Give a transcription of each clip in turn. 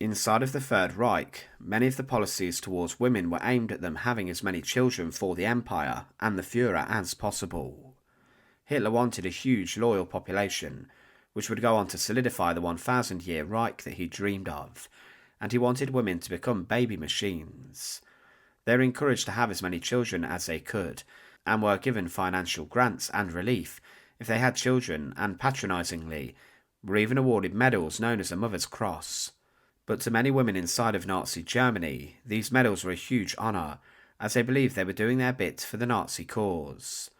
Inside of the Third Reich, many of the policies towards women were aimed at them having as many children for the Empire and the Führer as possible. Hitler wanted a huge loyal population, which would go on to solidify the 1,000-year Reich that he dreamed of, and he wanted women to become baby machines. They were encouraged to have as many children as they could, and were given financial grants and relief if they had children, and patronisingly were even awarded medals known as a Mother's Cross. But to many women inside of Nazi Germany, these medals were a huge honour, as they believed they were doing their bit for the Nazi cause.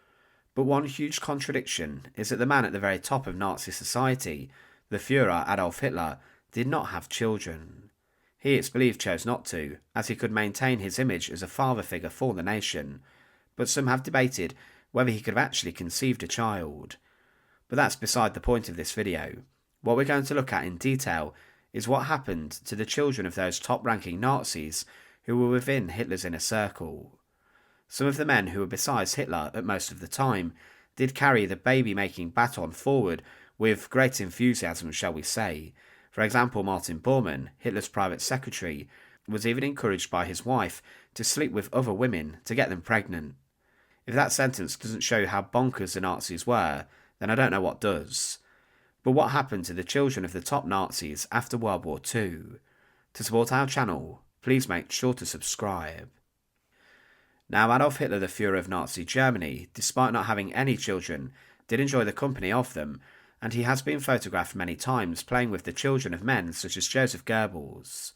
But one huge contradiction is that the man at the very top of Nazi society, the Führer Adolf Hitler, did not have children. He, it's believed, chose not to, as he could maintain his image as a father figure for the nation, but some have debated whether he could have actually conceived a child. But that's beside the point of this video. What we're going to look at in detail is what happened to the children of those top-ranking Nazis who were within Hitler's inner circle. Some of the men who were besides Hitler at most of the time did carry the baby-making baton forward with great enthusiasm, shall we say. For example, Martin Bormann, Hitler's private secretary, was even encouraged by his wife to sleep with other women to get them pregnant. If that sentence doesn't show how bonkers the Nazis were, then I don't know what does. But what happened to the children of the top Nazis after World War II? To support our channel, please make sure to subscribe. Now, Adolf Hitler, the Führer of Nazi Germany, despite not having any children, did enjoy the company of them, and he has been photographed many times playing with the children of men such as Joseph Goebbels.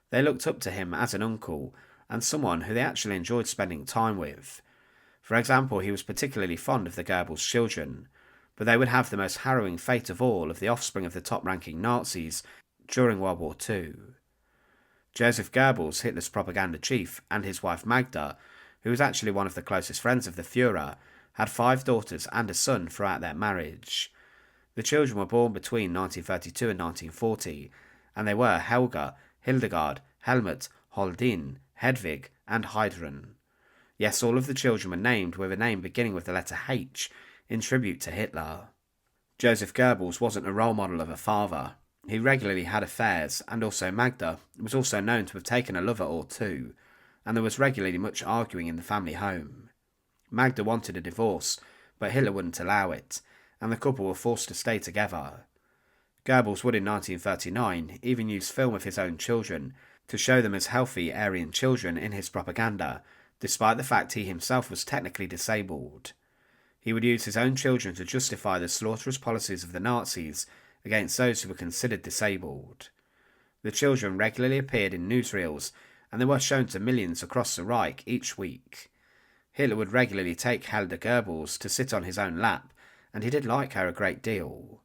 They looked up to him as an uncle, and someone who they actually enjoyed spending time with. For example, he was particularly fond of the Goebbels children, but they would have the most harrowing fate of all of the offspring of the top-ranking Nazis during World War II. Joseph Goebbels, Hitler's propaganda chief, and his wife Magda, who was actually one of the closest friends of the Führer, had 5 daughters and a son throughout their marriage. The children were born between 1932 and 1940, and they were Helga, Hildegard, Helmut, Holdin, Hedwig, and Heydrich. Yes, all of the children were named with a name beginning with the letter H, in tribute to Hitler. Joseph Goebbels wasn't a role model of a father. He regularly had affairs, and also Magda was also known to have taken a lover or two, and there was regularly much arguing in the family home. Magda wanted a divorce, but Hitler wouldn't allow it, and the couple were forced to stay together. Goebbels would in 1939 even use film of his own children to show them as healthy Aryan children in his propaganda, despite the fact he himself was technically disabled. He would use his own children to justify the slaughterous policies of the Nazis against those who were considered disabled. The children regularly appeared in newsreels, and they were shown to millions across the Reich each week. Hitler would regularly take Edda Göring to sit on his own lap, and he did like her a great deal.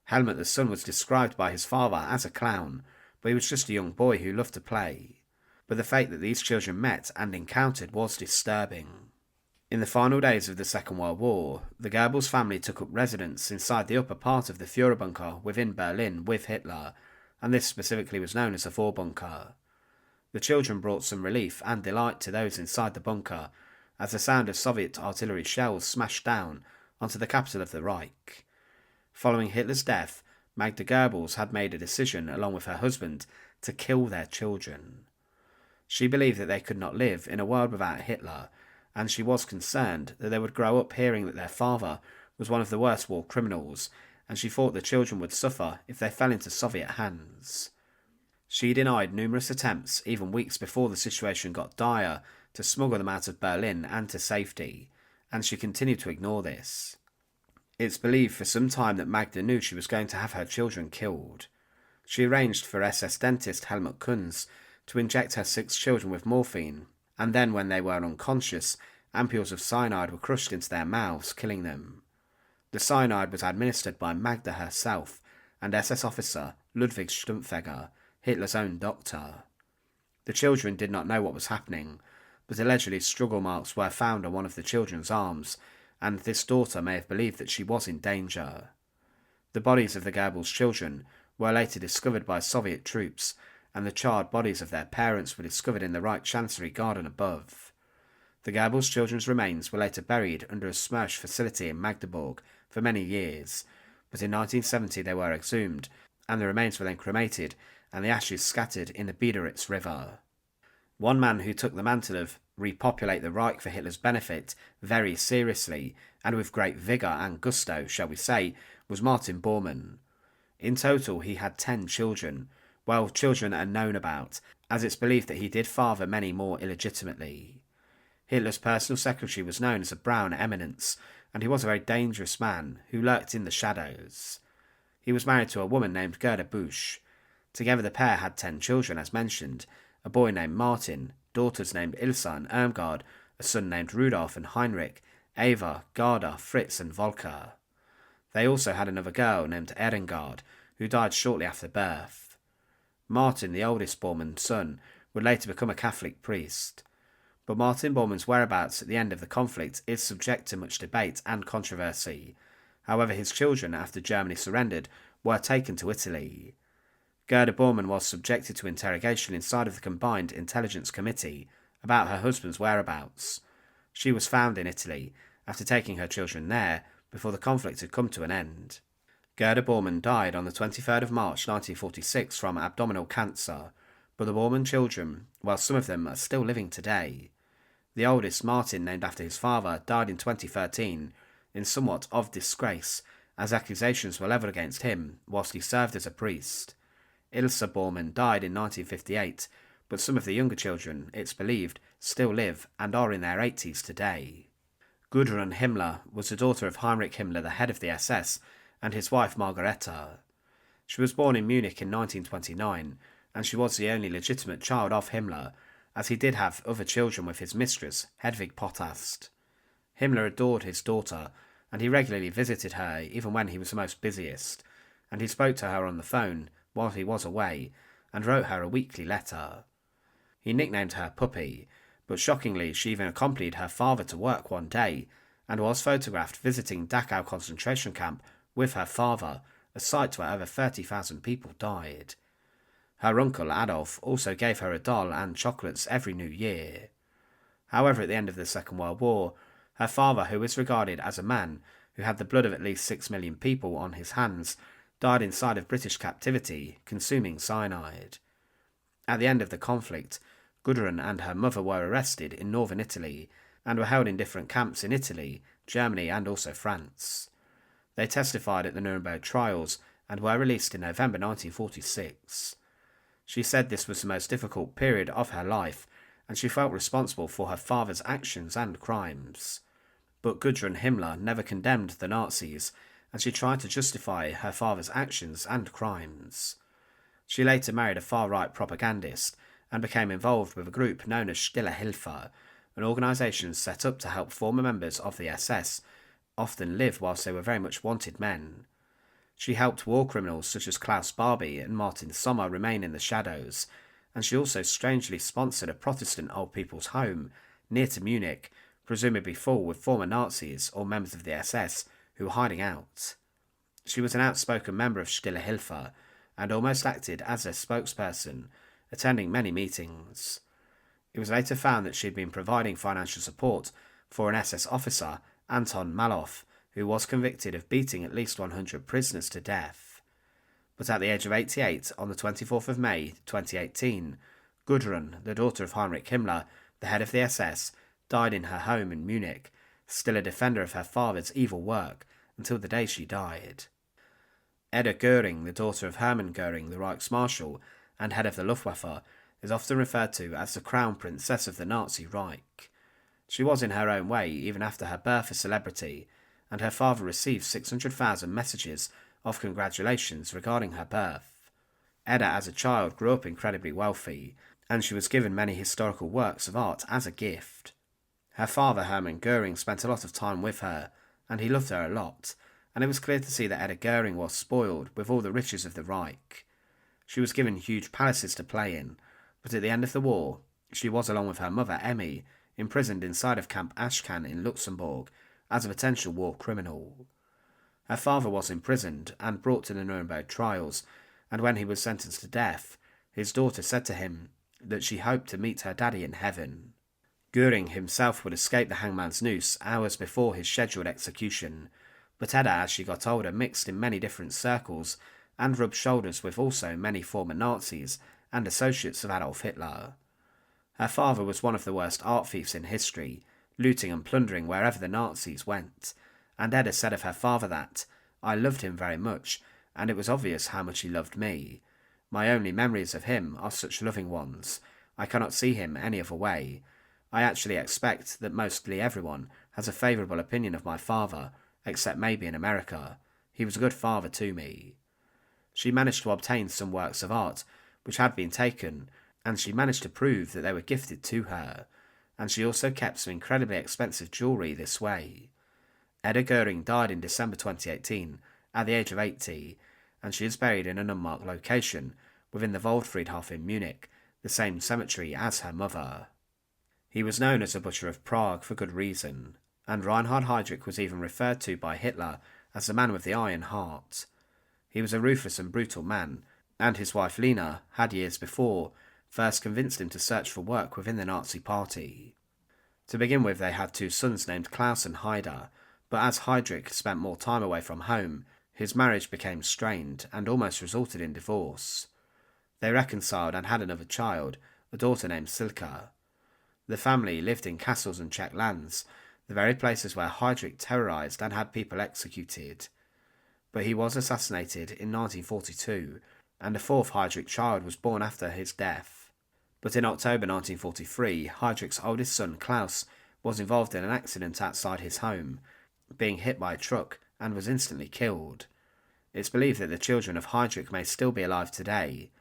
Helmut the son was described by his father as a clown, but he was just a young boy who loved to play. But the fate that these children met and encountered was disturbing. In the final days of the Second World War, the Goebbels family took up residence inside the upper part of the Führer bunker within Berlin with Hitler, and this specifically was known as the Vorbunker. The children brought some relief and delight to those inside the bunker, as the sound of Soviet artillery shells smashed down onto the capital of the Reich. Following Hitler's death, Magda Goebbels had made a decision, along with her husband, to kill their children. She believed that they could not live in a world without Hitler, and she was concerned that they would grow up hearing that their father was one of the worst war criminals, and she thought the children would suffer if they fell into Soviet hands. She denied numerous attempts, even weeks before the situation got dire, to smuggle them out of Berlin and to safety, and she continued to ignore this. It's believed for some time that Magda knew she was going to have her children killed. She arranged for SS dentist Helmut Kunz to inject her 6 children with morphine, and then when they were unconscious, ampules of cyanide were crushed into their mouths, killing them. The cyanide was administered by Magda herself and SS officer Ludwig Stumpfegger, Hitler's own doctor. The children did not know what was happening, but allegedly struggle marks were found on one of the children's arms, and this daughter may have believed that she was in danger. The bodies of the Goebbels children were later discovered by Soviet troops, and the charred bodies of their parents were discovered in the Reich Chancery garden above. The Goebbels children's remains were later buried under a Smersh facility in Magdeburg for many years, but in 1970 they were exhumed, and the remains were then cremated and the ashes scattered in the Biederitz River. One man who took the mantle of repopulate the Reich for Hitler's benefit very seriously, and with great vigour and gusto, shall we say, was Martin Bormann. In total he had 10 children. Well, children are known about, as it's believed that he did father many more illegitimately. Hitler's personal secretary was known as a brown eminence, and he was a very dangerous man who lurked in the shadows. He was married to a woman named Gerda Busch. Together the pair had 10 children, as mentioned, a boy named Martin, daughters named Ilsa and Irmgard, a son named Rudolf and Heydrich, Eva, Garda, Fritz and Volker. They also had another girl named Erengard, who died shortly after birth. Martin, the oldest Bormann's son, would later become a Catholic priest. But Martin Bormann's whereabouts at the end of the conflict is subject to much debate and controversy. However, his children, after Germany surrendered, were taken to Italy. Gerda Bormann was subjected to interrogation inside of the Combined Intelligence Committee about her husband's whereabouts. She was found in Italy, after taking her children there, before the conflict had come to an end. Gerda Bormann died on the 23rd of March 1946 from abdominal cancer, but the Bormann children, well, some of them are still living today. The oldest, Martin, named after his father, died in 2013 in somewhat of disgrace, as accusations were levelled against him whilst he served as a priest. Ilsa Bormann died in 1958, but some of the younger children, it's believed, still live and are in their 80s today. Gudrun Himmler was the daughter of Heinrich Himmler, the head of the SS, and his wife Margareta. She was born in Munich in 1929, and she was the only legitimate child of Himmler, as he did have other children with his mistress, Hedwig Potast. Himmler adored his daughter, and he regularly visited her even when he was the most busiest, and he spoke to her on the phone while he was away, and wrote her a weekly letter. He nicknamed her Puppy, but shockingly she even accompanied her father to work one day, and was photographed visiting Dachau concentration camp with her father, a site where over 30,000 people died. Her uncle Adolf also gave her a doll and chocolates every New Year. However, at the end of the Second World War, her father, who is regarded as a man who had the blood of at least 6 million people on his hands, died inside of British captivity, consuming cyanide. At the end of the conflict, Gudrun and her mother were arrested in northern Italy and were held in different camps in Italy, Germany and also France. They testified at the Nuremberg trials and were released in November 1946. She said this was the most difficult period of her life, and she felt responsible for her father's actions and crimes. But Gudrun Himmler never condemned the Nazis, and she tried to justify her father's actions and crimes. She later married a far-right propagandist and became involved with a group known as Stille Hilfe, an organisation set up to help former members of the SS often live whilst they were very much wanted men. She helped war criminals such as Klaus Barbie and Martin Sommer remain in the shadows, and she also strangely sponsored a Protestant old people's home near to Munich, presumably full with former Nazis or members of the SS who were hiding out. She was an outspoken member of Stille Hilfe and almost acted as their spokesperson, attending many meetings. It was later found that she had been providing financial support for an SS officer, Anton Maloff, who was convicted of beating at least 100 prisoners to death. But at the age of 88, on the 24th of May 2018, Gudrun, the daughter of Heinrich Himmler, the head of the SS, died in her home in Munich, still a defender of her father's evil work until the day she died. Edda Göring, the daughter of Hermann Göring, the Reichsmarshal, and head of the Luftwaffe, is often referred to as the Crown Princess of the Nazi Reich. She was in her own way even after her birth a celebrity, and her father received 600,000 messages of congratulations regarding her birth. Edda as a child grew up incredibly wealthy, and she was given many historical works of art as a gift. Her father Hermann Göring spent a lot of time with her, and he loved her a lot, and it was clear to see that Edda Göring was spoiled with all the riches of the Reich. She was given huge palaces to play in, but at the end of the war, she was, along with her mother Emmy, imprisoned inside of Camp Ashcan in Luxembourg as a potential war criminal. Her father was imprisoned and brought to the Nuremberg trials, and when he was sentenced to death, his daughter said to him that she hoped to meet her daddy in heaven. Göring himself would escape the hangman's noose hours before his scheduled execution, but Edda, as she got older, mixed in many different circles and rubbed shoulders with also many former Nazis and associates of Adolf Hitler. Her father was one of the worst art thieves in history, looting and plundering wherever the Nazis went, and Edda said of her father that, "I loved him very much, and it was obvious how much he loved me. My only memories of him are such loving ones. I cannot see him any other way. I actually expect that mostly everyone has a favourable opinion of my father, except maybe in America. He was a good father to me." She managed to obtain some works of art which had been taken, and she managed to prove that they were gifted to her, and she also kept some incredibly expensive jewellery this way. Edda Göring died in December 2018 at the age of 80, and she is buried in an unmarked location within the Waldfriedhof in Munich, the same cemetery as her mother. He was known as a butcher of Prague for good reason, and Reinhard Heydrich was even referred to by Hitler as the man with the iron heart. He was a ruthless and brutal man, and his wife Lena had years before first convinced him to search for work within the Nazi party. To begin with, they had two sons named Klaus and Heider, but as Heydrich spent more time away from home, his marriage became strained and almost resulted in divorce. They reconciled and had another child, a daughter named Silke. The family lived in castles and Czech lands, the very places where Heydrich terrorised and had people executed. But he was assassinated in 1942, and a fourth Heydrich child was born after his death. But in October 1943, Heydrich's oldest son Klaus was involved in an accident outside his home, being hit by a truck, and was instantly killed. It's believed that the children of Heydrich may still be alive today.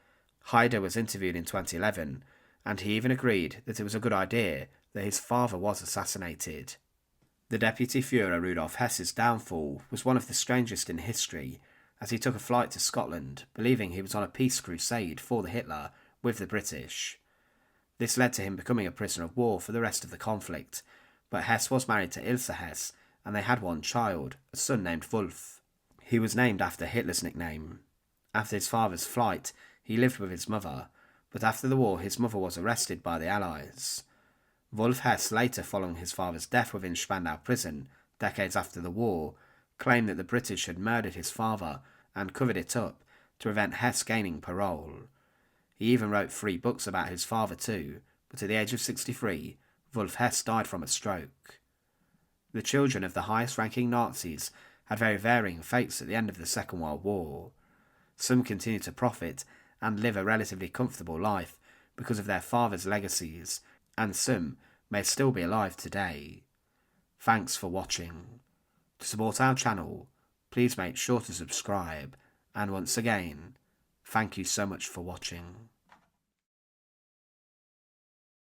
Heider was interviewed in 2011, and he even agreed that it was a good idea that his father was assassinated. The Deputy Führer Rudolf Hess's downfall was one of the strangest in history, as he took a flight to Scotland, believing he was on a peace crusade for the Hitler with the British. This led to him becoming a prisoner of war for the rest of the conflict, but Hess was married to Ilse Hess, and they had one child, a son named Wolf. He was named after Hitler's nickname. After his father's flight, he lived with his mother, but after the war his mother was arrested by the Allies. Wolf Hess, later following his father's death within Spandau prison, decades after the war, claimed that the British had murdered his father and covered it up to prevent Hess gaining parole. He even wrote 3 books about his father too, but at the age of 63, Wolf Hess died from a stroke. The children of the highest-ranking Nazis had very varying fates at the end of the Second World War. Some continued to profit and live a relatively comfortable life because of their father's legacies, and some may still be alive today. Thanks for watching. To support our channel, please make sure to subscribe, and once again, thank you so much for watching.